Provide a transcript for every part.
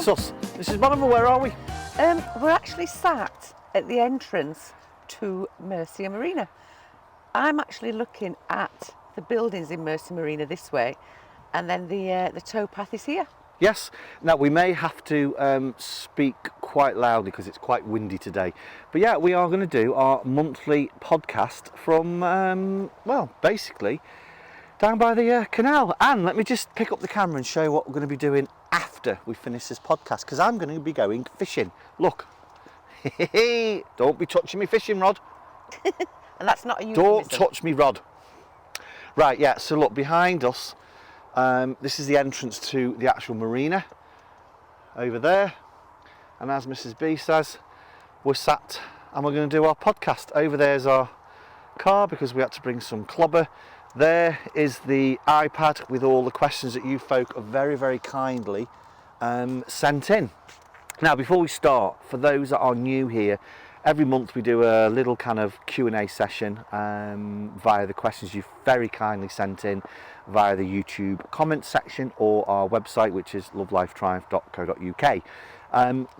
it's us. Mrs Bonneville, where are we? We're actually sat at the entrance to Mersey Marina. I'm actually looking at the buildings in Mersey Marina this way, and then the towpath is here. Yes. Now, we may have to speak quite loudly because it's quite windy today. But yeah, we are going to do our monthly podcast from, well, basically down by the canal. And let me just pick up the camera and show you what we're going to be doing after we finish this podcast, because I'm going to be going fishing. Look. Don't be touching me fishing rod. And that's not a euphemism. Don't touch me rod. Right, yeah, so look, behind us, this is the entrance to the actual marina over there, and as Mrs B says, we're sat and we're going to do our podcast. Over there's our car because we had to bring some clobber. There is the iPad with all the questions that you folk have very, very kindly sent in. Now, before we start, for those that are new here, every month we do a little kind of Q&A session via the questions you've very kindly sent in via the YouTube comment section or our website, which is lovelifetriumph.co.uk.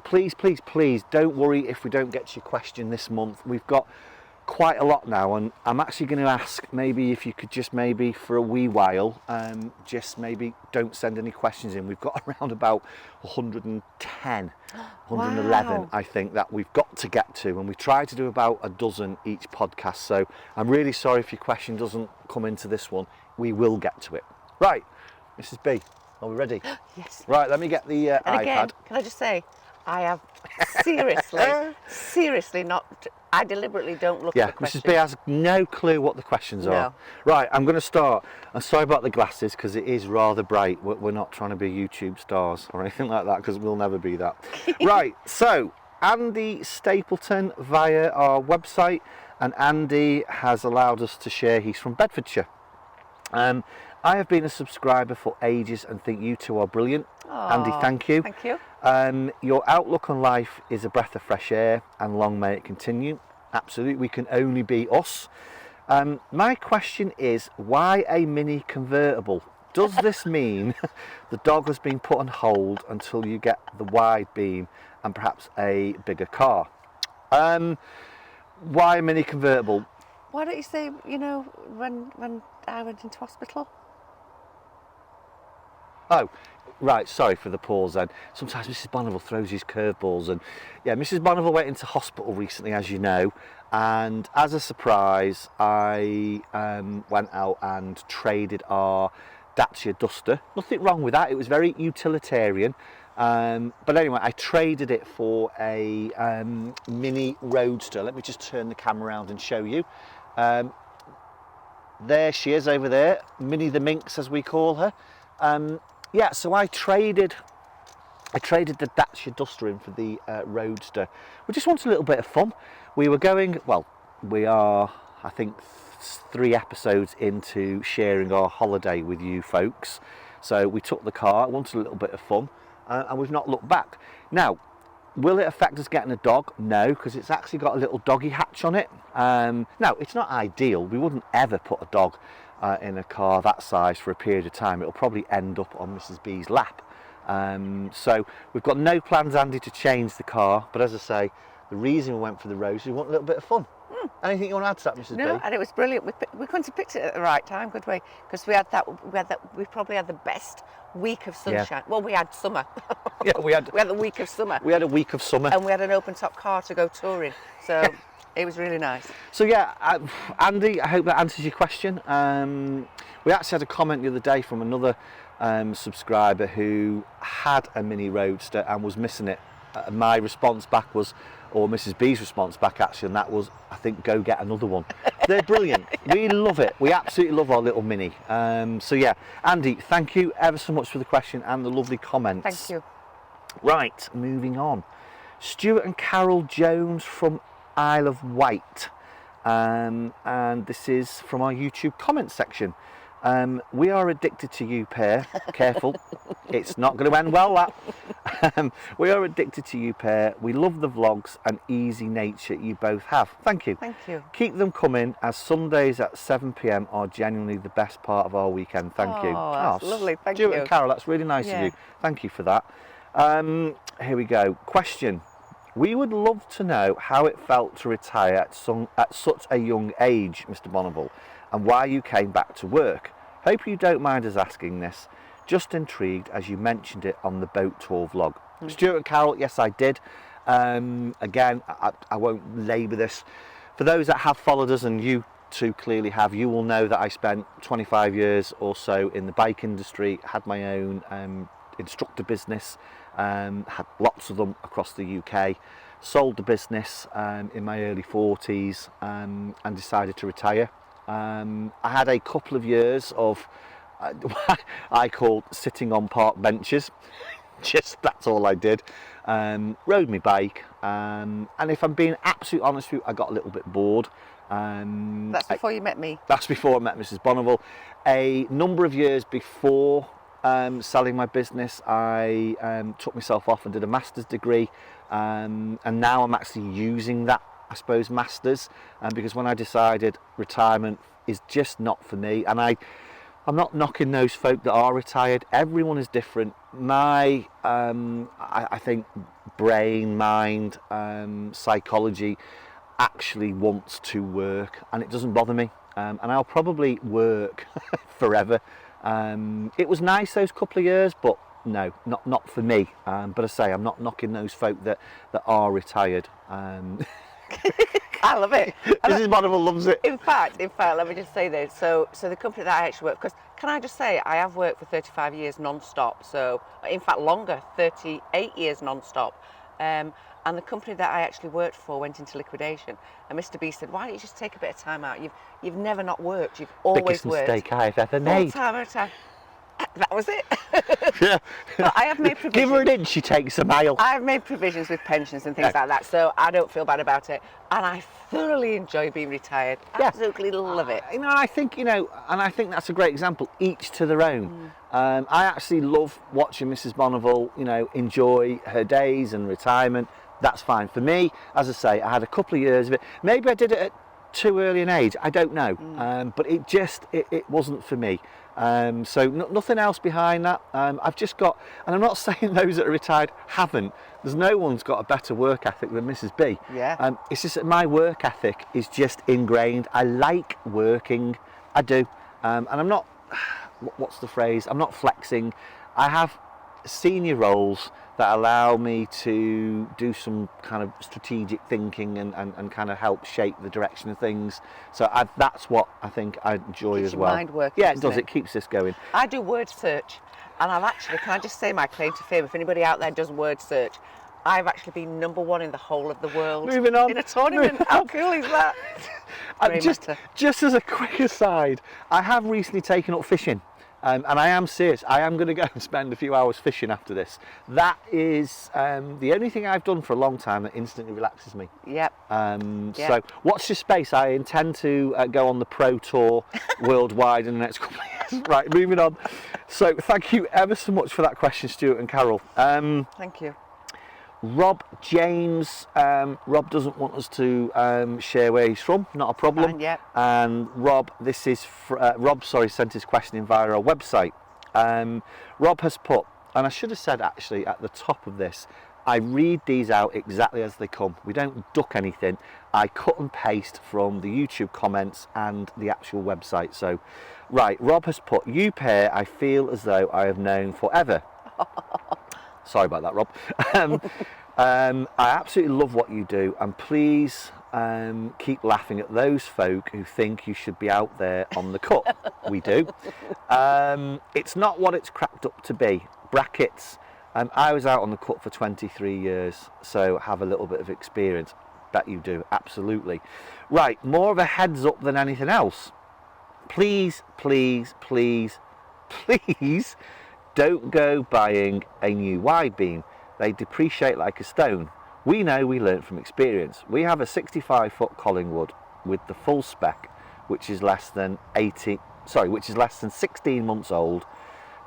Please don't worry if we don't get to your question this month. We've got quite a lot now, and I'm actually going to ask maybe if you could just maybe for a wee while just maybe don't send any questions in. We've got around about 110 111 Wow. I think that we've got to get to, and we try to do about a dozen each podcast, so I'm really sorry if your question doesn't come into this one. We will get to it. Right, Mrs B, are we ready? Yes. Right, let me get the And iPad. again, can I just say, I have seriously not. I deliberately don't look at the questions. Mrs B has no clue what the questions are. No. Right, I'm going to start. I'm sorry about the glasses because it is rather bright. We're not trying to be YouTube stars or anything like that, because we'll never be that. Right, so Andy Stapleton via our website, and Andy has allowed us to share. He's from Bedfordshire. I have been a subscriber for ages and think you two are brilliant. Aww, Andy, thank you. Thank you. Your outlook on life is a breath of fresh air, and long may it continue. Absolutely, we can only be us. My question is, why a mini convertible? Does this mean the dog has been put on hold until you get the wide beam and perhaps a bigger car? Why a mini convertible? Why don't you say, when I went into hospital? Oh, right, sorry for the pause then. Sometimes Mrs Bonneville throws these curveballs, and yeah, Mrs Bonneville went into hospital recently, as you know, and as a surprise I went out and traded our Dacia Duster. Nothing wrong with that, it was very utilitarian, but anyway, I traded it for a mini roadster. Let me just turn the camera around and show you. There she is over there, Minnie the Minx as we call her. Yeah, so I traded the Dacia Duster in for the Roadster. We just wanted a little bit of fun. We were going, well, we are, I think, 3 episodes into sharing our holiday with you folks. So we took the car, wanted a little bit of fun, and we've not looked back. Now, will it affect us getting a dog? No, because it's actually got a little doggy hatch on it. Now, it's not ideal. We wouldn't ever put a dog in a car that size for a period of time. It'll probably end up on Mrs B's lap. So we've got no plans, Andy, to change the car, but as I say, the reason we went for the Rose is we want a little bit of fun. Anything you want to add to that, Mrs No, B? and it was brilliant. We couldn't have picked it at the right time, could we? Because we probably had the best week of sunshine. Yeah. Well, we had summer. Yeah, we had the week of summer. We had a week of summer. And we had an open top car to go touring. So it was really nice. So yeah, Andy, I hope that answers your question. We actually had a comment the other day from another subscriber who had a mini roadster and was missing it. My response back was, or Mrs B's response back actually, and that was, I think, go get another one. They're brilliant. We love it. We absolutely love our little mini. So yeah, Andy, thank you ever so much for the question and the lovely comments. Thank you. Right, moving on. Stuart and Carol Jones from Isle of Wight, and this is from our YouTube comment section. We are addicted to you pair. Careful, it's not going to end well, that. We are addicted to you pair. We love the vlogs and easy nature you both have. Thank you. Thank you. Keep them coming, as Sundays at 7 p.m. are genuinely the best part of our weekend. Thank you. Oh, that's lovely. Thank Stuart you. and Carol, that's really nice of you. Thank you for that. Here we go. Question. We would love to know how it felt to retire at such a young age, Mr Bonneville, and why you came back to work. Hope you don't mind us asking this. Just intrigued as you mentioned it on the boat tour vlog. Stuart and Carol, yes I did. Again, I won't labour this. For those that have followed us, and you two clearly have, you will know that I spent 25 years or so in the bike industry, had my own instructor business, had lots of them across the UK, sold the business in my early 40s and decided to retire. I had a couple of years of I called sitting on park benches. Just that's all I did. Rode my bike, and if I'm being absolutely honest with you, I got a little bit bored. That's before you met me. That's before I met Mrs Bonneville. A number of years before selling my business, I took myself off and did a master's degree, and now I'm actually using that, I suppose, master's, because when I decided retirement is just not for me, and I'm not knocking those folk that are retired. Everyone is different. My, I think, brain, mind, psychology actually wants to work, and it doesn't bother me. And I'll probably work forever. It was nice those couple of years, but no, not for me. But I say, I'm not knocking those folk that are retired. I love it. Mrs Bonneville loves it. In fact, let me just say this. So the company that I actually work, because can I just say, I have worked for 35 years non-stop. So in fact, longer, 38 years non-stop. And the company that I actually worked for went into liquidation. And Mr B said, why don't you just take a bit of time out? You've never not worked. You've always Biggest worked. mistake I've ever made. Full time at a time. That was it. Yeah. But I have made provisions. Give her an inch, she takes a mile. I've made provisions with pensions and things like that, so I don't feel bad about it. And I thoroughly enjoy being retired. Absolutely love it. I think, and I think that's a great example, each to their own. I actually love watching Mrs Bonneville, enjoy her days and retirement. That's fine. For me, as I say, I had a couple of years of it. Maybe I did it at too early an age, I don't know. But it wasn't for me. So nothing else behind that. I've just got, and I'm not saying those that are retired haven't. There's no one's got a better work ethic than Mrs B. Yeah. It's just that my work ethic is just ingrained. I like working, I do. And I'm not, what's the phrase? I'm not flexing. I have senior roles that allow me to do some kind of strategic thinking and kind of help shape the direction of things. So that's what I think I enjoy Keeps as your well. mind working, yeah, it doesn't does. it? It keeps this going. I do word search, and I've actually, can I just say my claim to fame, if anybody out there does word search, I've actually been #1 in the whole of the world. Moving on. In a tournament. How cool is that? Just as a quick aside, I have recently taken up fishing. And I am serious. I am going to go and spend a few hours fishing after this. That is the only thing I've done for a long time that instantly relaxes me. Yep. So watch this space. I intend to go on the Pro Tour worldwide in the next couple of years. Right, moving on. So thank you ever so much for that question, Stuart and Carol. Thank you. Rob James, Rob doesn't want us to share where he's from, not a problem. Fine, yep. And Rob, Rob sent his question in via our website. Rob has put, and I should have said actually at the top of this, I read these out exactly as they come. We don't duck anything. I cut and paste from the YouTube comments and the actual website. So, right, Rob has put, you pair I feel as though I have known forever. Sorry about that, Rob. I absolutely love what you do, and please keep laughing at those folk who think you should be out there on the cut. We do. It's not what it's cracked up to be. Brackets. I was out on the cut for 23 years, so have a little bit of experience. Bet you do, absolutely. Right, more of a heads up than anything else. Please, please, please, please, don't go buying a new wide beam. They depreciate like a stone. We know, we learnt from experience. We have a 65-foot Collingwood with the full spec, which is less than 16 months old,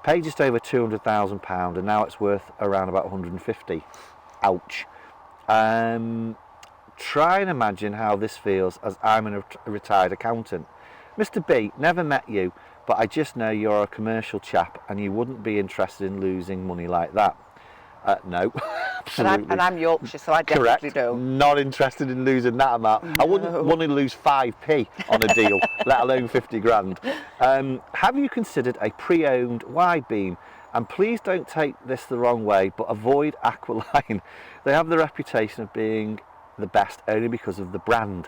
paid just over £200,000, and now it's worth around about 150. Ouch. Try and imagine how this feels, as I'm a retired accountant. Mr. B, never met you, but I just know you're a commercial chap and you wouldn't be interested in losing money like that. No, And absolutely. I'm Yorkshire, so I definitely Correct. don't. Not interested in losing that amount. I wouldn't want to lose 5p on a deal, let alone 50 grand. Have you considered a pre-owned wide beam? And please don't take this the wrong way, but avoid Aqualine. They have the reputation of being the best only because of the brand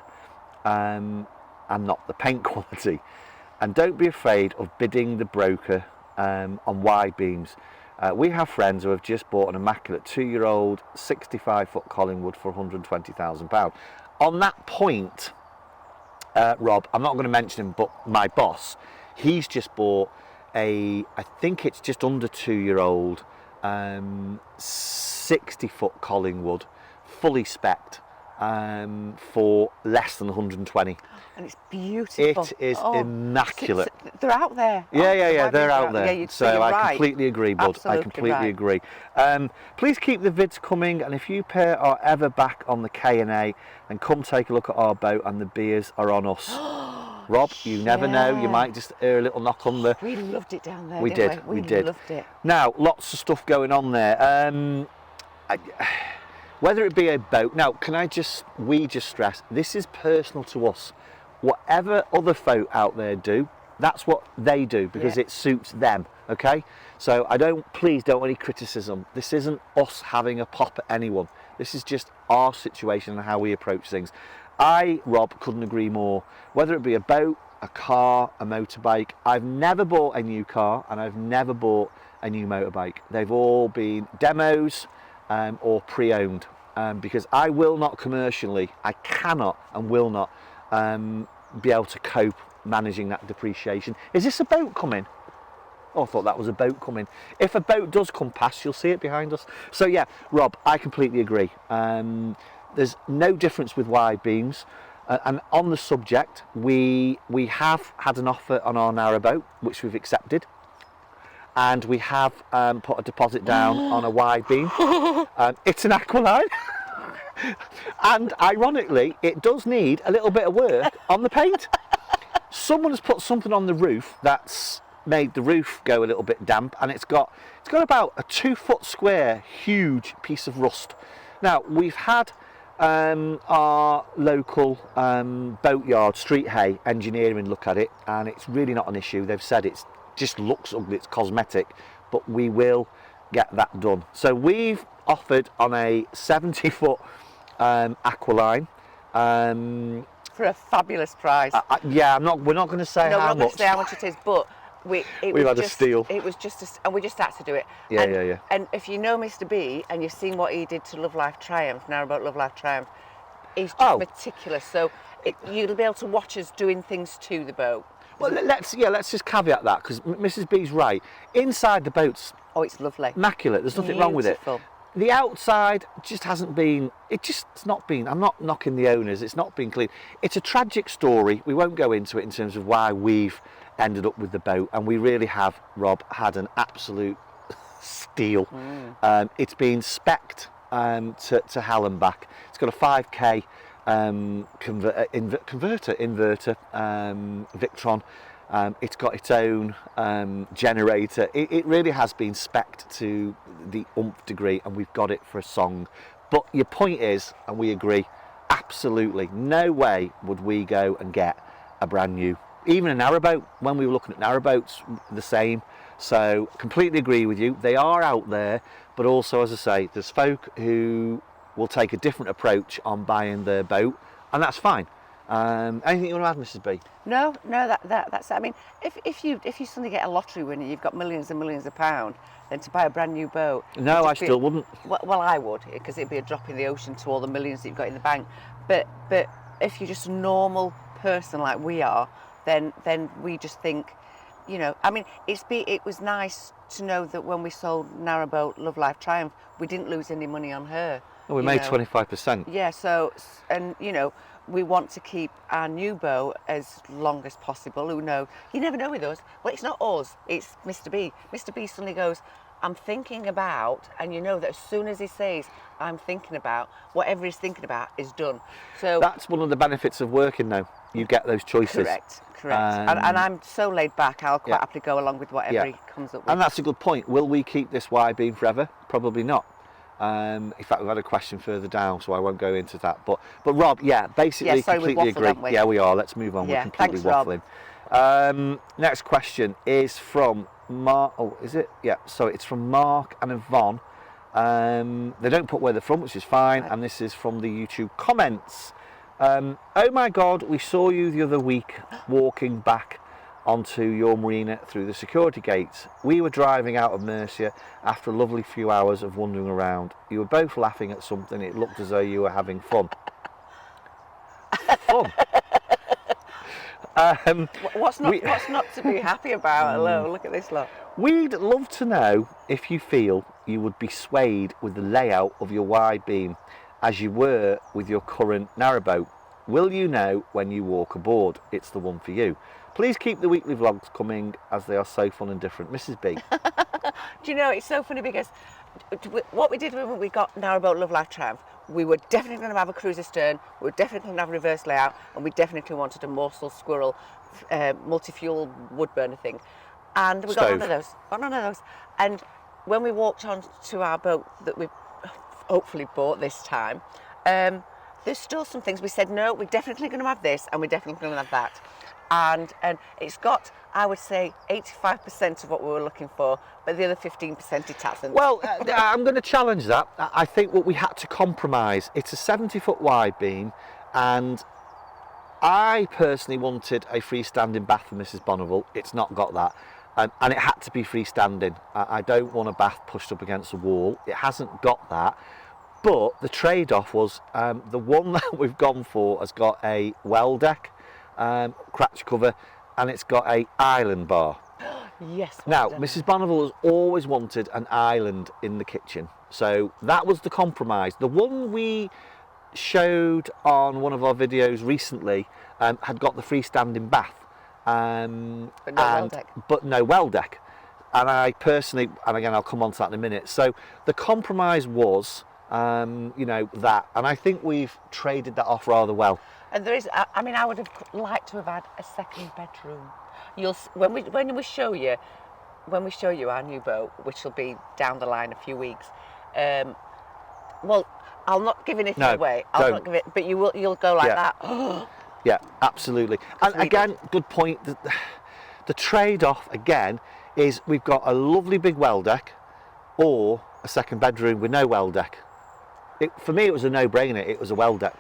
and not the paint quality. And don't be afraid of bidding the broker on wide beams. We have friends who have just bought an immaculate 2-year-old 65-foot Collingwood for £120,000. On that point, Rob, I'm not going to mention him, but my boss, he's just bought I think it's just under 2-year-old 60-foot Collingwood, fully spec'd, for less than 120. And it's beautiful. It is immaculate. They're out there. Yeah, they're out there. Yeah, so I right. completely agree, bud. Absolutely I completely right. agree. Please keep the vids coming, and if you pair are ever back on the K&A, then come take a look at our boat, and the beers are on us. Rob, you never know. You might just hear a little knock on the... We loved it down there, We didn't did. we loved it. Now, lots of stuff going on there. Whether it be a boat... Now, we just stress, this is personal to us. Whatever other folk out there do, that's what they do because it suits them, okay? So please don't want any criticism. This isn't us having a pop at anyone. This is just our situation and how we approach things. Rob, couldn't agree more. Whether it be a boat, a car, a motorbike, I've never bought a new car and I've never bought a new motorbike. They've all been demos or pre-owned because I will not commercially, I cannot and will not be able to cope managing that depreciation. Is this a boat coming? Oh, I thought that was a boat coming. If a boat does come past, you'll see it behind us. So yeah, Rob, I completely agree. There's no difference with wide beams. And on the subject, we have had an offer on our narrowboat, which we've accepted. And we have put a deposit down on a wide beam. It's an Aqualine. And ironically, it does need a little bit of work on the paint. Someone has put something on the roof that's made the roof go a little bit damp, and it's got about a 2-foot square huge piece of rust. Now, we've had our local boatyard, Street Hay Engineering, look at it, and it's really not an issue. They've said it just looks ugly, it's cosmetic, but we will get that done. So we've offered on a 70-foot Aqualine For a fabulous price. yeah, we're not going to say No, how we're not going much. to say how much it is, but we've had a steal. It was just, and we just had to do it. Yeah, and, yeah. And if you know Mr B and you've seen what he did to Love Life Triumph, Narrowboat Love Life Triumph, he's just meticulous. So you'll be able to watch us doing things to the boat. Well, let's just caveat that because Mrs B's right. Inside the boat's it's lovely, immaculate. There's nothing wrong with it. Beautiful. The outside just hasn't been. It's not been. I'm not knocking the owners. It's not been clean. It's a tragic story. We won't go into it in terms of why we've ended up with the boat, and we really have, Rob, had an absolute steal. It's been spec'd to hell and back. It's got a 5k inverter, Victron. It's got its own generator. It really has been spec'd to the umph degree, and we've got it for a song. But your point is, and we agree, absolutely no way would we go and get a brand new, even a narrowboat. When we were looking at narrowboats, the same. So completely agree with you. They are out there, but also, as I say, there's folk who will take a different approach on buying their boat, and that's fine. Anything you want to add, Mrs B? No, that's it. I mean, if you suddenly get a lottery winner, you've got millions and millions of pounds, then to buy a brand new boat. No, I still wouldn't. Well, I would, because it'd be a drop in the ocean to all the millions that you've got in the bank. But if you're just a normal person like we are, then we just think, you know, I mean, it was nice to know that when we sold Narrowboat Love Life Triumph, we didn't lose any money on her. Oh, we made 25%. Yeah, so, and you know, we want to keep our new boat as long as possible. Who knows? You never know with us. Well, it's not us, it's Mr B. Mr B suddenly goes, I'm thinking about, and you know that as soon as he says, I'm thinking about, whatever he's thinking about is done. So that's one of the benefits of working though. You get those choices. Correct. And I'm so laid back, I'll quite happily go along with whatever he comes up with. And that's a good point. Will we keep this wide beam forever? Probably not. In fact, we've had a question further down, so I won't go into that. But Rob, yeah, basically, Yeah, sorry, we completely waffled, agree. haven't we? Yeah, we are. Let's move on. Yeah, We're completely thanks, Rob. waffling. Next question is from Mark. Oh, is it? Yeah. So it's from Mark and Yvonne. They don't put where they're from, which is fine. Right. And this is from the YouTube comments. Oh my God, we saw you the other week walking back onto your marina through the security gates. We were driving out of Mersey after a lovely few hours of wandering around. You were both laughing at something. It looked as though you were having fun. Fun. What's not to be happy about? Hello, look at this lot. We'd love to know if you feel you would be swayed with the layout of your wide beam as you were with your current narrowboat. Will you know when you walk aboard? It's the one for you. Please keep the weekly vlogs coming as they are so fun and different. Mrs B. Do you know, it's so funny because what we did when we got Narrowboat Love Life Triumph, we were definitely going to have a cruiser stern, we were definitely going to have a reverse layout, and we definitely wanted a morsel squirrel multi-fuel wood burner thing. And we got none of those. And when we walked on to our boat that we hopefully bought this time, there's still some things we said, no, we're definitely going to have this, and we're definitely going to have that. And it's got, I would say, 85% of what we were looking for, but the other 15% it hasn't. Well, I'm going to challenge that. I think what we had to compromise, it's a 70-foot wide beam, and I personally wanted a freestanding bath for Mrs Bonneville. It's not got that, and it had to be freestanding. I don't want a bath pushed up against the wall. It hasn't got that. But the trade-off was the one that we've gone for has got a well deck, crash cover, and it's got a island bar. Yes. Now, Mrs Bonneville has always wanted an island in the kitchen, so that was the compromise. The one we showed on one of our videos recently had got the freestanding bath, but no well deck. And I personally, and again I'll come on to that in a minute, so the compromise was that, and I think we've traded that off rather well. And there is, I mean, I would have liked to have had a second bedroom. When we show you our new boat, which will be down the line a few weeks. Well, I'll not give anything away. I'll not give it, but you'll go like that. Yeah, absolutely. And again, good point. The trade-off again is we've got a lovely big well deck, or a second bedroom with no well deck. For me, it was a no-brainer. It was a well deck.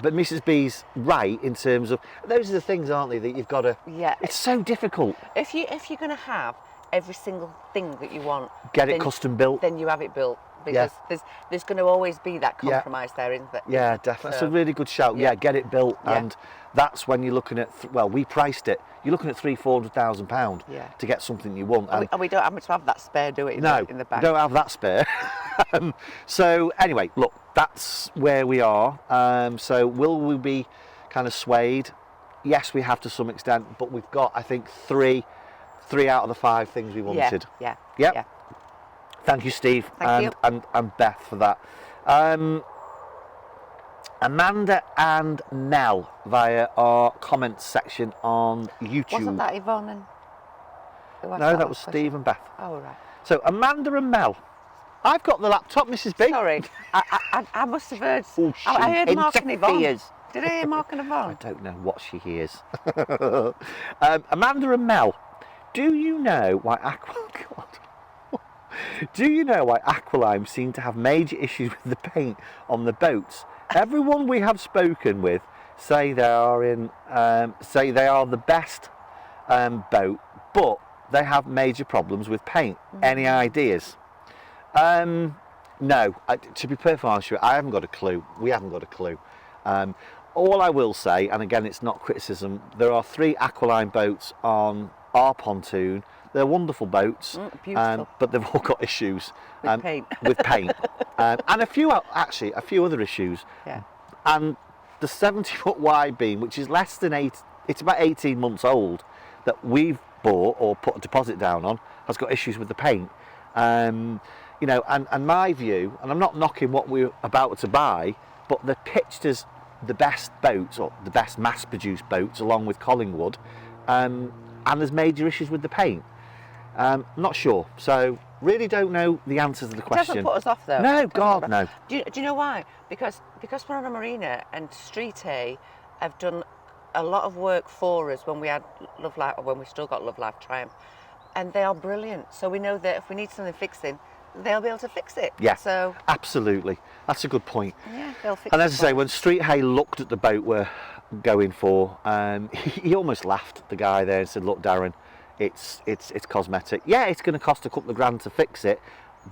But Mrs B's right in terms of, those are the things, aren't they, that you've got to... Yeah. It's so difficult. If you're going to have every single thing that you want... Get it custom built. Then you have it built. Because there's going to always be that compromise there, isn't there? Yeah, definitely. That's a really good shout. Yeah, get it built. Yeah. And that's when you're looking at, well, we priced it. You're looking at £300,000-400,000 to get something you want. And we don't happen to have that spare, do we? In the back. We don't have that spare. So anyway, look, that's where we are. So will we be kind of swayed? Yes, we have to some extent, but we've got, I think, three out of the 5 things we wanted. Yeah. Thank you, Steve. Thank you. And Beth for that. Amanda and Nell via our comments section on YouTube. Wasn't that Yvonne and... No, that was Steve and Beth. Oh, right. So Amanda and Mel. I've got the laptop, Mrs B. Sorry, I must have heard... Oh, I heard Mark and Yvonne. Interferes. Did I hear Mark and Yvonne? I don't know what she hears. Amanda and Mel, do you know why Do you know why Aqualine seem to have major issues with the paint on the boats? Everyone we have spoken with say they are the best boat, but they have major problems with paint. Any ideas? No. To be perfectly honest with you, I haven't got a clue. We haven't got a clue. All I will say, and again, it's not criticism, there are 3 Aqualine boats on our pontoon. They're wonderful boats, beautiful. but they've all got issues with paint. And a few other issues. Yeah. And the 70-foot wide beam, which is less than it's about 18 months old, that we've bought or put a deposit down on, has got issues with the paint. And my view, and I'm not knocking what we're about to buy, but they're pitched as the best boats, or the best mass-produced boats, along with Collingwood, and there's major issues with the paint. Not sure. So Really don't know the answers to the It question. doesn't put us off though. No, It doesn't God, put us- no. Do you know why? Because we're on a marina and Street A have done a lot of work for us when we had Love Life, or when we still got Love Life Triumph, and they are brilliant. So we know that if we need something fixing, they'll be able to fix it. Yeah, So absolutely. That's a good point. yeah, they'll fix And it. as I say, when Street Hay looked at the boat we're going for, he almost laughed at the guy there and said, "Look, Darren, it's cosmetic. Yeah, it's going to cost a couple of grand to fix it,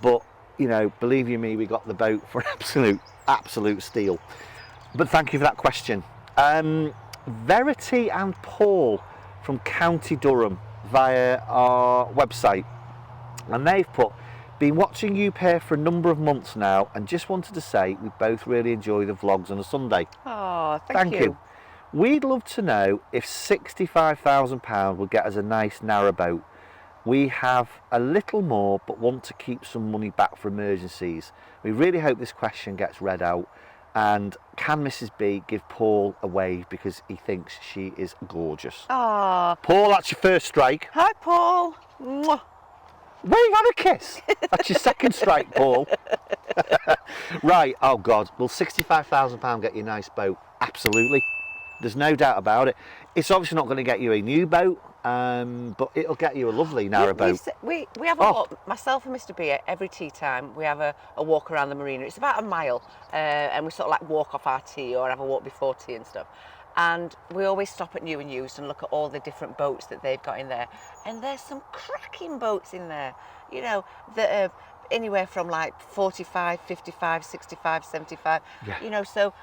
but you know, believe you me, we got the boat for an absolute steal." But thank you for that question. Verity and Paul from County Durham via our website, and they've put, "Been watching you pair for a number of months now and just wanted to say we both really enjoy the vlogs on a Sunday." Oh, Thank you. We'd love to know if £65,000 would get us a nice narrowboat. We have a little more but want to keep some money back for emergencies. We really hope this question gets read out, and can Mrs B give Paul a wave because he thinks she is gorgeous. Ah, Paul, that's your first strike. hi Paul. Mwah. We've had a kiss. That's your second strike, Paul. Right, oh God, will £65,000 get you a nice boat? Absolutely. There's no doubt about it. It's obviously not going to get you a new boat, but it'll get you a lovely narrowboat. We have a walk, myself and Mr B, every tea time we have a walk around the marina. It's about a mile, and we sort of like walk off our tea or have a walk before tea and stuff. And we always stop at New and Used and look at all the different boats that they've got in there. And there's some cracking boats in there, you know, that are anywhere from like 45, 55, 65, 75, Yeah. you know, so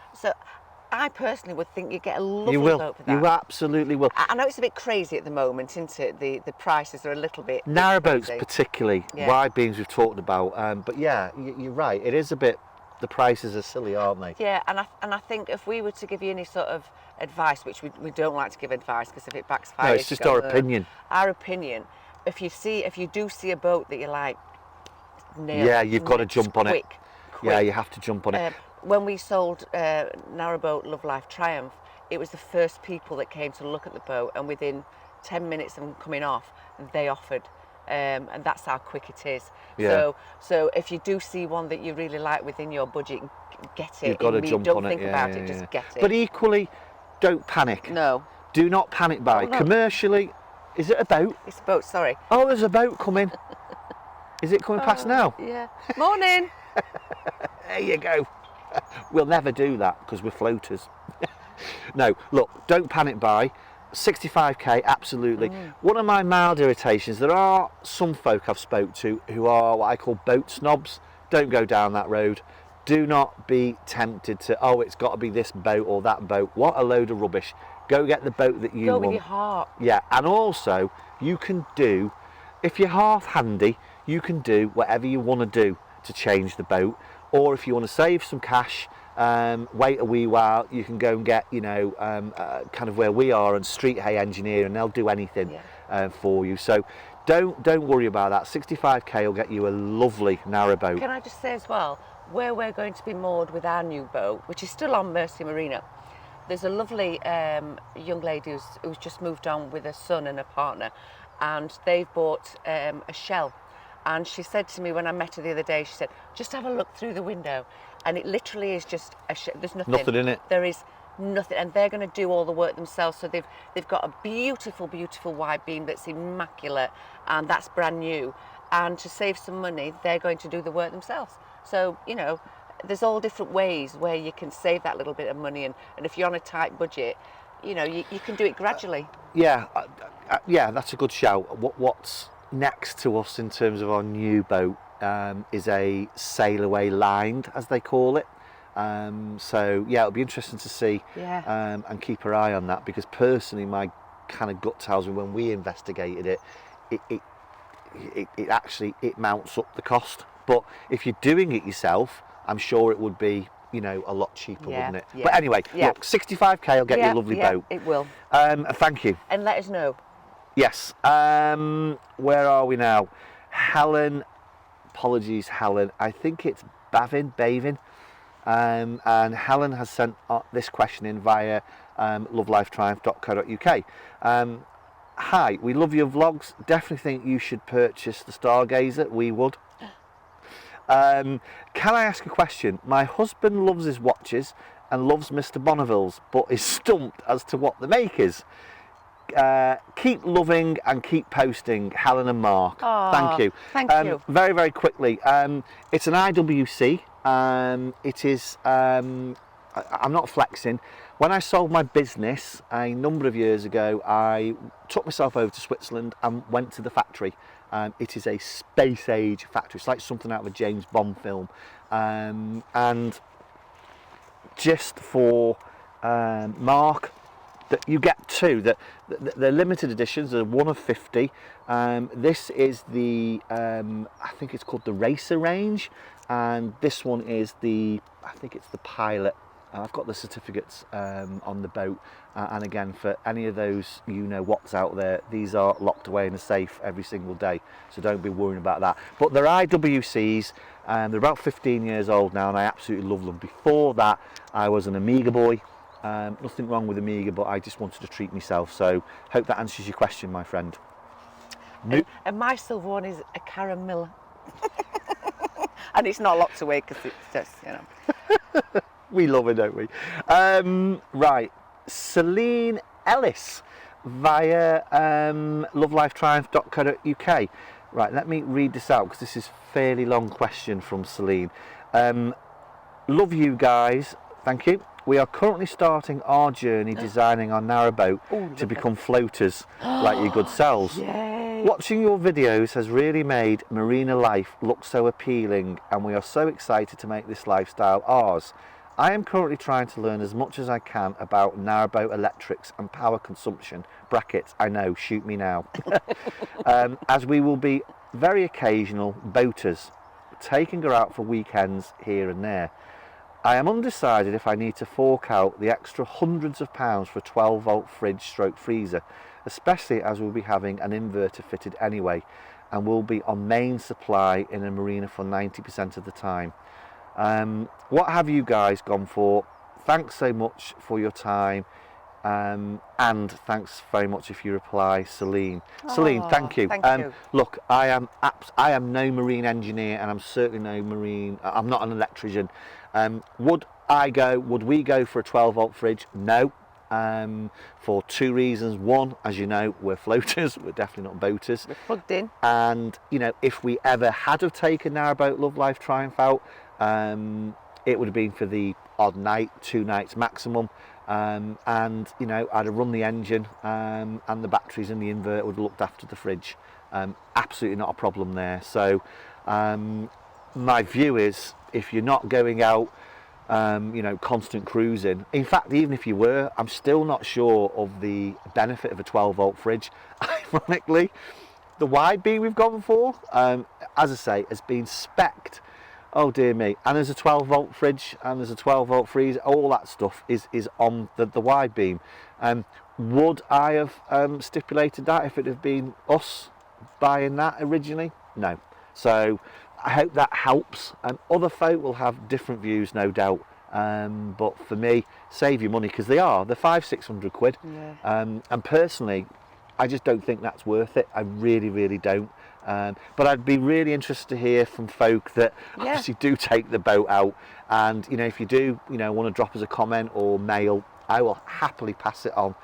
I personally would think you'd get a lovely You will. boat for that. You absolutely will. I know it's a bit crazy at the moment, isn't it? The prices are a little bit Narrowboats crazy. particularly, Yeah. wide beams we've talked about, but yeah, you're right, it is a bit, the prices are silly, aren't they? Yeah, and I think if we were to give you any sort of advice, which we don't like to give advice because if it backfires, No, it's just our opinion. Our opinion. If you do see a boat that you like, nail Yeah, it, you've got to jump on it. quick. Yeah, you have to jump on it. When we sold Narrowboat Love Life Triumph, it was the first people that came to look at the boat, and within 10 minutes of them coming off, they offered. And that's how quick it is. Yeah. So if you do see one that you really like within your budget, get it. You've got to jump don't on it. think Yeah, about yeah, it, yeah. just get it. But equally, don't panic. No, Do not panic buy. Oh, no. Commercially, is it a boat? it's a boat, sorry. Oh, there's a boat coming. Is it coming past now? Yeah. Morning. There you go. We'll never do that because we're floaters. No, look, don't panic buy. 65k, absolutely. One of my mild irritations, there are some folk I've spoke to who are what I call boat snobs. Don't go down that road. Do not be tempted to, oh, it's got to be this boat or that boat. What a load of rubbish. Go get the boat that you Go want. with your heart. Yeah, and also you can do, if you're half handy, you can do whatever you want to do to change the boat. Or if you want to save some cash, wait a wee while, you can go and get, you know, kind of where we are and Street Hay Engineer, and they'll do anything for you. So don't worry about that. 65k will get you a lovely narrowboat. Can I just say as well, where we're going to be moored with our new boat, which is still on Mersey Marina, there's a lovely young lady who's just moved on with her son and her partner, and they've bought a shell. And she said to me when I met her the other day, she said, just have a look through the window. And it literally is just a shell. There's nothing. Nothing in it. There is nothing. And they're going to do all the work themselves. So they've got a beautiful, beautiful wide beam that's immaculate, and that's brand new. And to save some money, they're going to do the work themselves. So, you know, there's all different ways where you can save that little bit of money. And if you're on a tight budget, you know, you can do it gradually. Yeah, that's a good shout. What's next to us in terms of our new boat is a sail away lined, as they call it. So yeah, it'll be interesting to see and keep our eye on that, because personally my kind of gut tells me when we investigated it actually mounts up the cost. But if you're doing it yourself, I'm sure it would be, you know, a lot cheaper, wouldn't it? Yeah. But anyway, look, 65k will get you a lovely boat. It will. Thank you. And let us know. Yes. Where are we now? Helen. Apologies, Helen. I think it's Bavin. And Helen has sent this question in via lovelifetriumph.co.uk. Hi, we love your vlogs. Definitely think you should purchase the Stargazer. We would. Can I ask a question? My husband loves his watches and loves Mr Bonneville's, but is stumped as to what the make is. Keep loving and keep posting, Helen and Mark. Thank you. Thank you. Very, very quickly, it's an IWC. It is, I'm not flexing. When I sold my business a number of years ago, I took myself over to Switzerland and went to the factory. It is a space age factory. It's like something out of a James Bond film. And just for Mark, that you get two. They're limited editions. They're one of 50. This is the I think it's called the Racer range, and this one is the, I think it's the Pilot. I've got the certificates on the boat, and again, for any of those what's out there, these are locked away in a safe every single day, so don't be worrying about that. But they're IWCs, they're about 15 years old now, and I absolutely love them. Before that, I was an Amiga boy. Nothing wrong with Amiga, but I just wanted to treat myself. So hope that answers your question, my friend. And my silver one is a caramel. And it's not locked away because it's just, We love it, don't we? Right, Celine Ellis via lovelifetriumph.co.uk. Right, let me read this out because this is a fairly long question from Celine. Love you guys, thank you. We are currently starting our journey designing our narrowboat to become floaters like your good selves. Yay. Watching your videos has really made marina life look so appealing, and we are so excited to make this lifestyle ours. I am currently trying to learn as much as I can about narrowboat electrics and power consumption. Brackets, I know, shoot me now. As we will be very occasional boaters, taking her out for weekends here and there. I am undecided if I need to fork out the extra hundreds of pounds for a 12-volt fridge stroke freezer, especially as we'll be having an inverter fitted anyway, and we'll be on main supply in a marina for 90% of the time. What have you guys gone for? Thanks so much for your time, and thanks very much if you reply, Celine. Celine, thank you. Thank you. Look, I am no marine engineer, and I'm certainly no marine. I'm not an electrician. Would we go for a 12-volt fridge? No. For two reasons. One, as you know, we're floaters, we're definitely not boaters. We're plugged in. And if we ever had have taken Narrowboat Love Life Triumph out, it would have been for the odd night, 2 nights maximum, and I'd have run the engine, and the batteries and the inverter would have looked after the fridge. Absolutely not a problem there. So my view is, if you're not going out constant cruising, in fact, even if you were, I'm still not sure of the benefit of a 12-volt fridge. Ironically, the wide beam we've gone for, as I say, has been spec'd. Oh dear me. And there's a 12-volt fridge, and there's a 12-volt freezer. All that stuff is on the wide beam. Would I have stipulated that if it had been us buying that originally? No. So I hope that helps. Other folk will have different views, no doubt. But for me, save your money, because they're 500-600 quid. Yeah. And personally, I just don't think that's worth it. I really, really don't. But I'd be really interested to hear from folk that obviously do take the boat out. And if you do, want to drop us a comment or mail, I will happily pass it on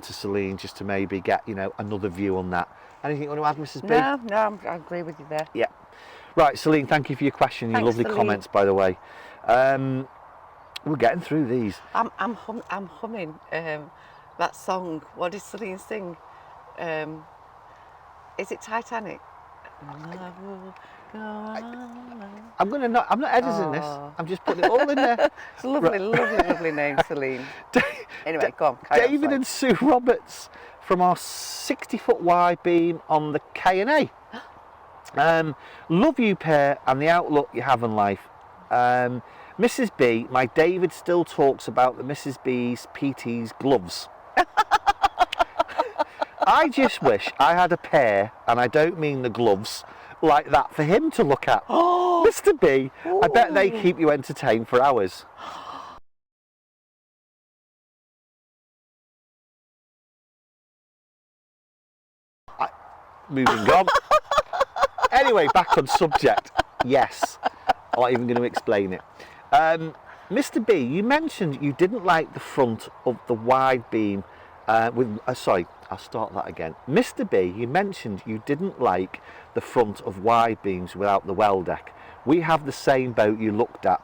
to Celine, just to maybe get another view on that. Anything you want to add, Mrs. B? No, I agree with you there. Yeah. Right, Celine, thank you for your question. Your lovely Celine. comments, by the way. We're getting through these. I'm humming that song. What did Celine sing? Is it Titanic? I'm not editing this. I'm just putting it all in there. It's a lovely, lovely name, Celine. Anyway, go on. David and Sue Roberts from our 60-foot wide beam on the K&A. Love you, pair, and the outlook you have in life. Mrs. B, my David still talks about the Mrs. B's PT's gloves. I just wish I had a pair, and I don't mean the gloves, like that for him to look at. Oh, Mr. B, I bet they keep you entertained for hours. moving on. Anyway, back on subject. Yes, I'm not even going to explain it. Mr. B, you mentioned you didn't like the front of the wide beam sorry, I'll start that again. Mr. B, you mentioned you didn't like the front of wide beams without the well deck. We have the same boat you looked at,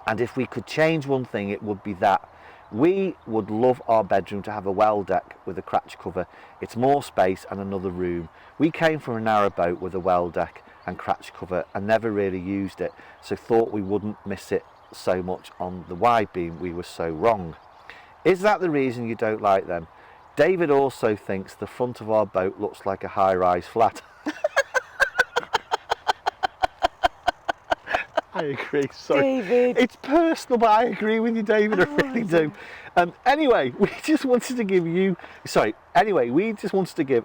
and if we could change one thing, it would be that. We would love our bedroom to have a well deck with a cratch cover. It's more space and another room. We came from a narrow boat with a well deck and cratch cover and never really used it, so thought we wouldn't miss it so much on the wide beam. We were so wrong. Is that the reason you don't like them? David also thinks the front of our boat looks like a high-rise flat. I agree, sorry. David. It's personal, but I agree with you, David, I really do. Anyway, we just wanted to give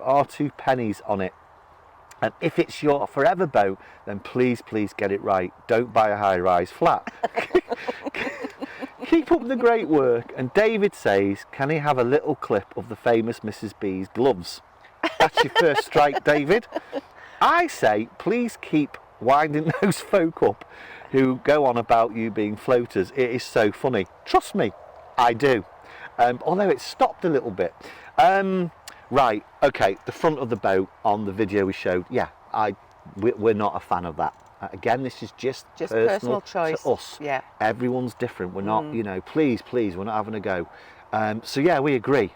our 2 pennies on it. And if it's your forever boat, then please get it right. Don't buy a high-rise flat. Keep up the great work. And David says, can he have a little clip of the famous Mrs. B's gloves? That's your first strike, David. I say, please keep winding those folk up who go on about you being floaters. It is so funny. Trust me, I do. Although it stopped a little bit. Right, okay, the front of the boat on the video we showed, yeah, we're not a fan of that. Again, this is just personal choice to us. Yeah. Everyone's different. We're not, you know, please, we're not having a go. So yeah, we agree.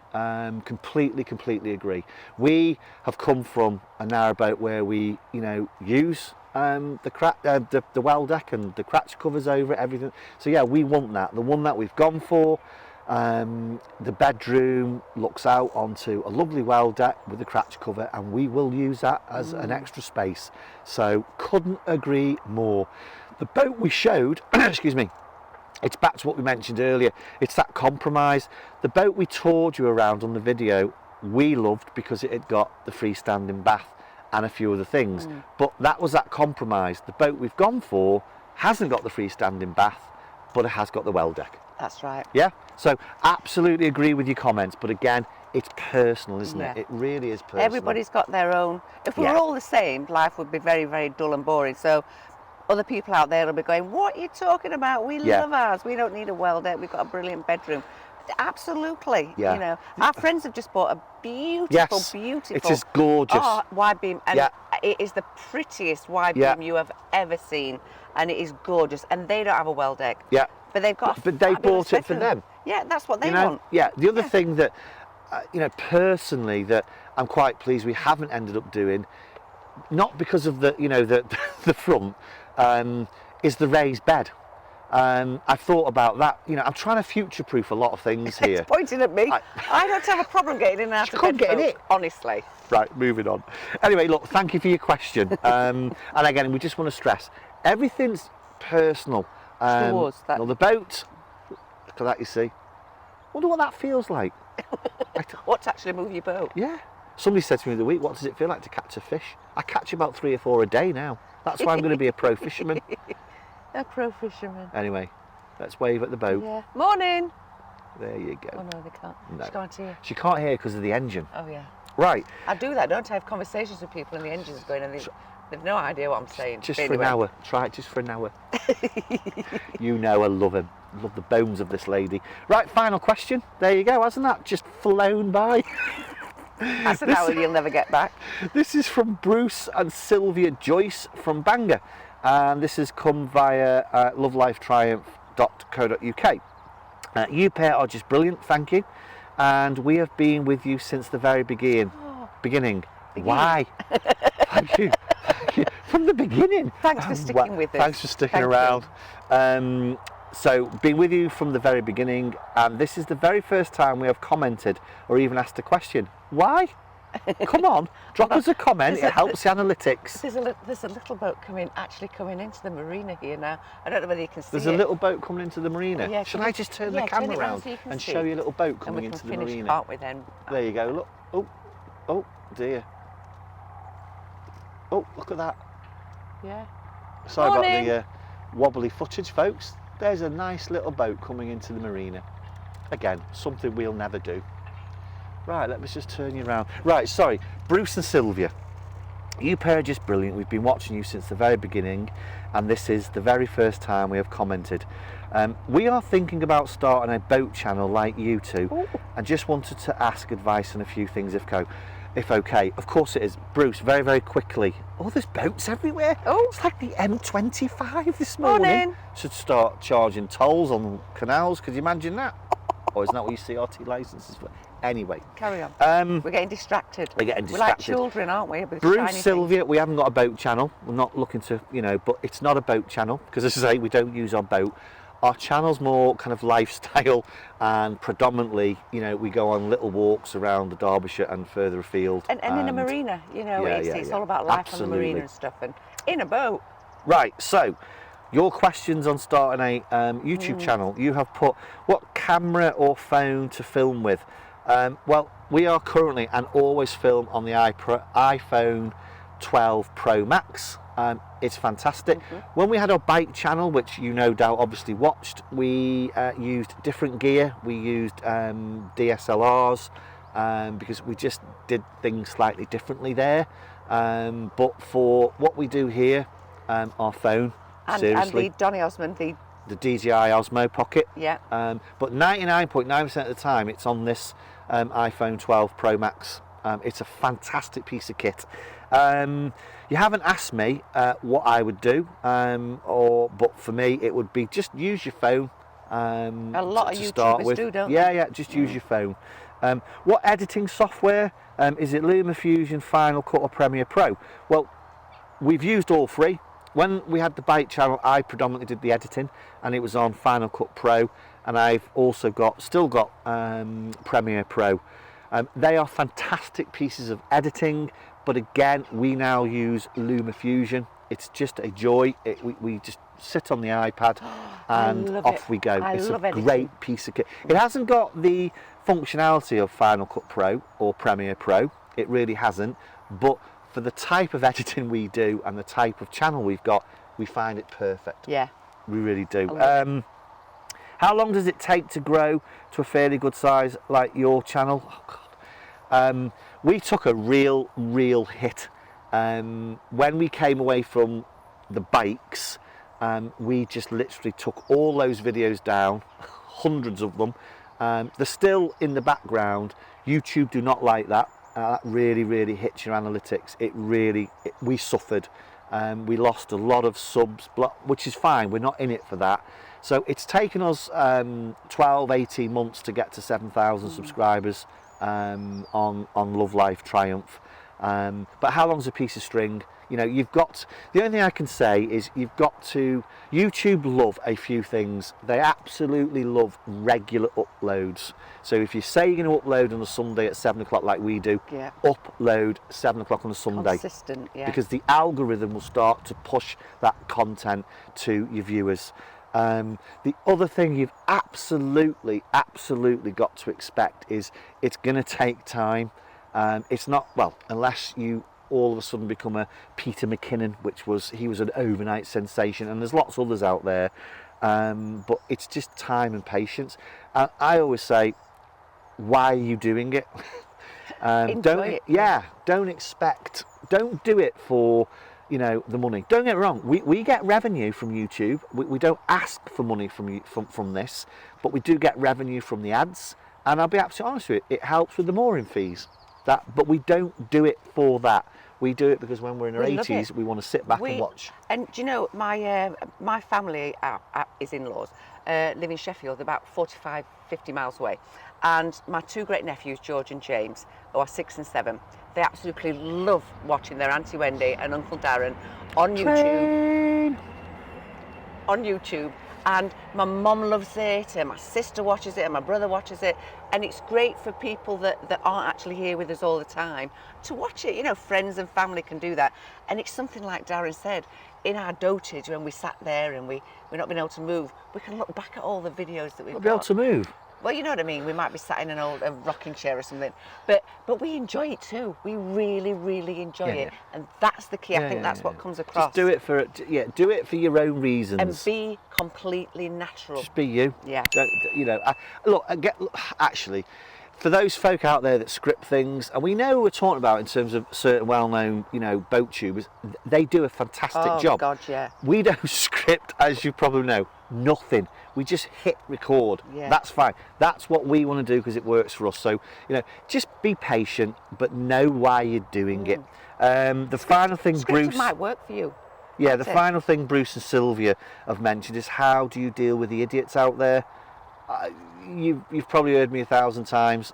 Completely agree. We have come from a narrowboat where we, you know, use the well deck and the cratch covers over it, everything. So yeah, we want that. The one that we've gone for. The bedroom looks out onto a lovely well deck with a cratch cover, and we will use that as an extra space. So couldn't agree more. The boat we showed, excuse me, it's back to what we mentioned earlier. It's that compromise. The boat we toured you around on the video, we loved because it had got the freestanding bath and a few other things. But that was that compromise. The boat we've gone for hasn't got the freestanding bath, but it has got the well deck. That's right. Yeah, so absolutely agree with your comments, but again, it's personal, isn't it? It really is personal. Everybody's got their own. If we were all the same, life would be very, very dull and boring. So other people out there will be going, what are you talking about? We love ours. We don't need a well deck. We've got a brilliant bedroom. Absolutely. You know, our friends have just bought a beautiful, beautiful. It is gorgeous. Wide beam, and it is the prettiest wide beam you have ever seen, and it is gorgeous. And they don't have a well deck. Yeah. But they've got. But they bought it for them. Yeah, that's what they want. Yeah. The other thing that, you know, personally, that I'm quite pleased we haven't ended up doing, not because of the, you know, the front, is the raised bed. I've thought about that. You know, I'm trying to future-proof a lot of things here. It's pointing at me. I don't have a problem getting in and out of bed. Get in it, honestly. Right, moving on. Anyway, look, thank you for your question. And again, we just want to stress everything's personal. Towards that. Well, the boat. Look at that, you see. Wonder what that feels like. What, to actually move your boat? Yeah. Somebody said to me the other week, what does it feel like to catch a fish? I catch about 3 or 4 a day now. That's why I'm going to be a pro fisherman. A pro fisherman. Anyway, let's wave at the boat. Yeah. Morning. There you go. Oh no, they can't. No. She can't hear. She can't hear because of the engine. Oh yeah. Right. I do that, don't I? Have conversations with people and the engine's going and they've no idea what I'm saying. Just for an hour. Try it just for an hour. You know I love him. Love the bones of this lady. Right, final question. There you go. Hasn't that just flown by? That's an hour you'll never get back. This is from Bruce and Sylvia Joyce from Bangor. And this has come via lovelifetriumph.co.uk. You pair are just brilliant, thank you. And we have been with you since the very beginning. Why? Thank you. From the beginning. Thanks for sticking with us. Thanks for sticking around. So, been with you from the very beginning, and this is the very first time we have commented or even asked a question. Why? Come on, drop us a comment. It helps the analytics. There's a little boat actually coming into the marina here now. I don't know whether you can see There's a little boat coming into the marina. Yeah, Should I just turn the camera around so and show you a little boat coming into the marina? Can't we then? There you go. Look. Oh dear. Oh, look at that. Yeah. Sorry about the wobbly footage, folks. There's a nice little boat coming into the marina. Again, something we'll never do. Right, let me just turn you around. Right, sorry, Bruce and Sylvia. You pair are just brilliant. We've been watching you since the very beginning, and this is the very first time we have commented. We are thinking about starting a boat channel like you two, and just wanted to ask advice on a few things if okay. Of course it is. Bruce, very, very quickly. Oh, there's boats everywhere. Oh. It's like the M25 this morning. Morning. Should start charging tolls on canals. Could you imagine that? Or isn't that what your CRT licenses for? Anyway. Carry on. We're getting distracted. We're getting We're like distracted. children, aren't we? With Bruce, shiny Sylvia, things. we haven't got a boat channel. We're not looking to, but it's not a boat channel because, as I say, we don't use our boat. Our channel's more kind of lifestyle, and predominantly, we go on little walks around the Derbyshire and further afield. And in a marina, it's all about life on the marina and stuff, and in a boat. Right, so your questions on starting a YouTube channel. You have put what camera or phone to film with. Well, we are currently and always film on the iPhone 12 Pro Max. It's fantastic. When we had our bike channel, which you no doubt obviously watched, we used different gear. We used DSLRs because we just did things slightly differently there. But for what we do here, our phone, seriously. And the Donny Osmond, the DJI Osmo Pocket. Yeah. But 99.9% of the time it's on this iPhone 12 Pro Max. It's a fantastic piece of kit. You haven't asked me what I would do, but for me it would be just use your phone. A lot of to start YouTubers with. do, don't Yeah, they? yeah, just use your phone. What editing software? Is it LumaFusion, Final Cut or Premiere Pro? Well, we've used all three. When we had the bike channel, I predominantly did the editing, and it was on Final Cut Pro, and I've also still got Premiere Pro. They are fantastic pieces of editing, but again, we now use LumaFusion. It's just a joy. We just sit on the iPad and off we go. It's a great piece of kit. It hasn't got the functionality of Final Cut Pro or Premiere Pro. It really hasn't, but for the type of editing we do and the type of channel we've got, we find it perfect. Yeah. We really do. How long does it take to grow to a fairly good size like your channel? Oh God. We took a real hit. When we came away from the bikes, we just literally took all those videos down, hundreds of them. They're still in the background. YouTube do not like that. That really hits your analytics. We suffered. We lost a lot of subs, which is fine. We're not in it for that. So it's taken us 12, 18 months to get to 7,000 subscribers on Love Life Triumph. But how long's a piece of string? You've got, the only thing I can say is YouTube love a few things. They absolutely love regular uploads. So if you say you're going to upload on a Sunday at 7 o'clock like we do, upload 7 o'clock on a Sunday. Consistent, yeah. Because the algorithm will start to push that content to your viewers. The other thing you've absolutely got to expect is it's going to take time. It's not, well, unless you all of a sudden become a Peter McKinnon, he was an overnight sensation, and there's lots of others out there, but it's just time and patience. And I always say, why are you doing it? Don't do it for the money. Don't get me wrong, we get revenue from YouTube. We don't ask for money from this, but we do get revenue from the ads, and I'll be absolutely honest with you, it helps with the mooring fees. But we don't do it for that. We do it because when we're in our 80s, we want to sit back and watch. And do you know, my family is in-laws, live in Sheffield, about 45, 50 miles away. And my two great nephews, George and James, who are 6 and 7, they absolutely love watching their Auntie Wendy and Uncle Darren on YouTube. On YouTube. And my mum loves it, and my sister watches it, and my brother watches it, and it's great for people that aren't actually here with us all the time to watch it. Friends and family can do that, and it's something like Darren said, in our dotage when we sat there and we're not being able to move, we can look back at all the videos that we've got. Be able to move. Well, you know what I mean. We might be sat in an old rocking chair or something, but we enjoy it too. We really enjoy it, and that's the key. I think that's what comes across. Just do it for your own reasons, and be completely natural. Just be you. Yeah. Actually, for those folk out there that script things, and we know we're talking about in terms of certain well-known, boat tubers, they do a fantastic job. Oh God, yeah. We don't script, as you probably know, nothing. We just hit record. Yeah. That's fine. That's what we want to do because it works for us. So, just be patient, but know why you're doing it. The final thing, Scripted Bruce. might work for you. Yeah, That's the it. final thing Bruce and Sylvia have mentioned is how do you deal with the idiots out there? You've probably heard me 1,000 times.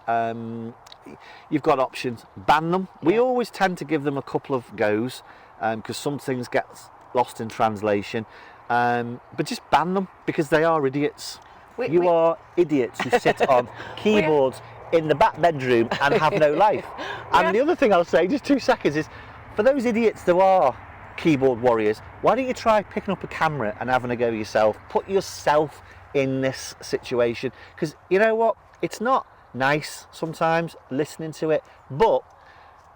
You've got options. Ban them. We always tend to give them a couple of goes because some things get lost in translation. But just ban them because they are idiots. You are idiots who sit on keyboards in the back bedroom and have no life. And the other thing I'll say, just 2 seconds, is for those idiots that are keyboard warriors, why don't you try picking up a camera and having a go yourself? Put yourself in this situation, because you know what, it's not nice sometimes listening to it, but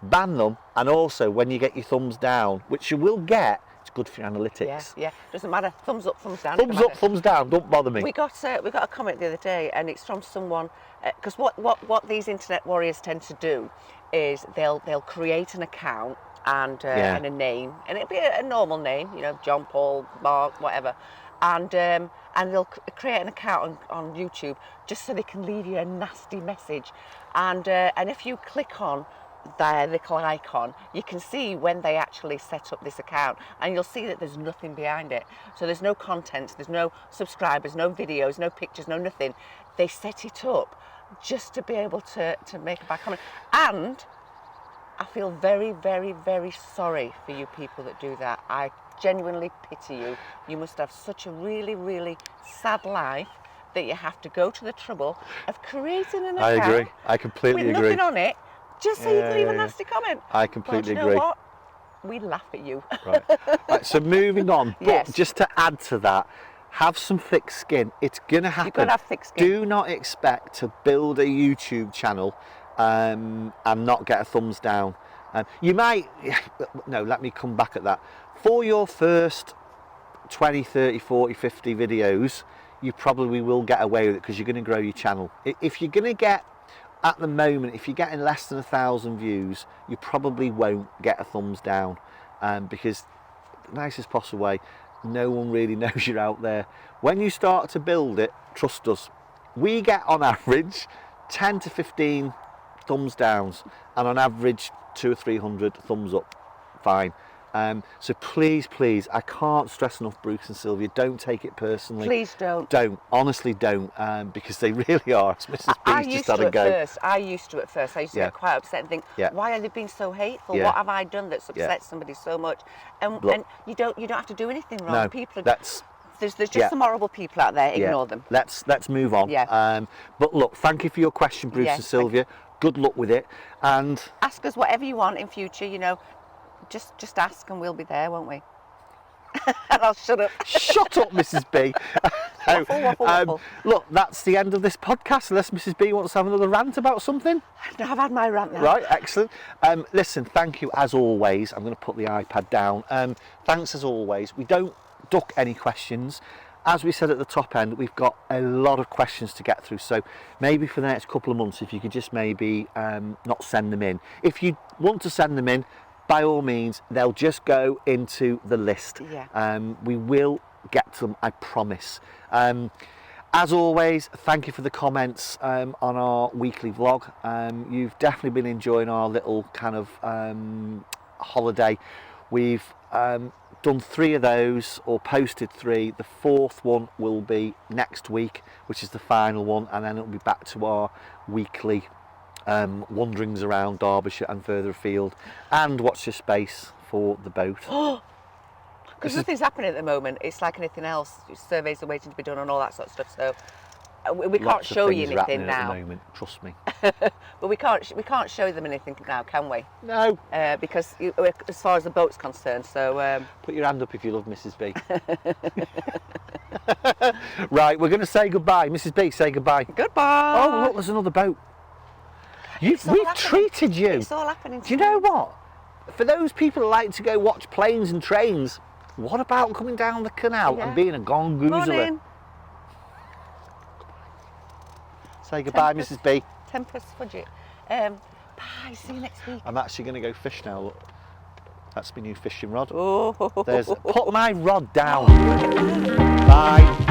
ban them. And also when you get your thumbs down, which you will get, it's good for your analytics. Yeah, doesn't matter. Thumbs up, thumbs down. Thumbs up, thumbs down, don't bother me. We got a comment the other day, and it's from someone, because what these internet warriors tend to do is they'll create an account and a name, and it'll be a normal name, John, Paul, Mark, whatever, and they'll create an account on YouTube just so they can leave you a nasty message, and if you click on their little icon, you can see when they actually set up this account, and you'll see that there's nothing behind it. So there's no content, there's no subscribers, no videos, no pictures, no nothing. They set it up just to be able to make a bad comment. And I feel very, very, very sorry for you people that do that. I genuinely pity you. You must have such a really, really sad life that you have to go to the trouble of creating an account. I agree. I completely with agree. nothing on it, just so you can leave a nasty comment. I completely But you agree. know what? We laugh at you. Right, so moving on, but Yes. just to add to that, have some thick skin. It's gonna happen. You've got to have thick skin. Do not expect to build a YouTube channel and not get a thumbs down. You might, no, let me come back at that. For your first 20, 30, 40, 50 videos, you probably will get away with it because you're going to grow your channel. If you're going to get, at the moment, if you're getting less than 1,000 views, you probably won't get a thumbs down because the nicest possible way, no one really knows you're out there. When you start to build it, trust us, we get on average 10 to 15 thumbs downs and on average 200 or 300 thumbs up. Fine. So please, I can't stress enough, Bruce and Sylvia, don't take it personally. Please don't. Don't, honestly don't, because they really are. It's Mrs. B's just had a go. I used to at first. I used to get quite upset and think, why are they being so hateful? What have I done that's upset somebody so much? And you don't have to do anything wrong. No, people that's... There's just some horrible people out there. Ignore them. Let's move on. But look, thank you for your question, Bruce and Sylvia. Good luck with it. And ask us whatever you want in future. Just ask and we'll be there, won't we? And I'll shut up. Shut up, Mrs. B. Waffle. Look, that's the end of this podcast. Unless Mrs. B wants to have another rant about something. No, I've had my rant now. Right, excellent. Listen, thank you as always. I'm going to put the iPad down. Thanks as always. We don't duck any questions. As we said at the top end, we've got a lot of questions to get through. So maybe for the next couple of months, if you could just maybe not send them in. If you want to send them in, by all means, they'll just go into the list. We will get to them, I promise. As always, thank you for the comments on our weekly vlog. You've definitely been enjoying our little kind of holiday. We've done 3 of those, or posted 3. The 4th one will be next week, which is the final one, and then it'll be back to our weekly wanderings around Derbyshire and further afield. And watch your space for the boat. Because nothing's happening at the moment. It's like anything else. Surveys are waiting to be done and all that sort of stuff. So we can't show you anything now. At the moment, trust me. But we can't show them anything now, can we? No. Because as far as the boat's concerned, so... Put your hand up if you love Mrs. B. Right, we're going to say goodbye. Mrs. B, say goodbye. Goodbye. Oh, look, there's another boat. We've treated you. It's all happening. Do you know what? For those people who like to go watch planes and trains, what about coming down the canal and being a gongoozler? Morning. Say goodbye, Mrs. B. Tempest, fudge it. Bye, see you next week. I'm actually going to go fish now. Look. That's my new fishing rod. Oh. Put my rod down. Bye.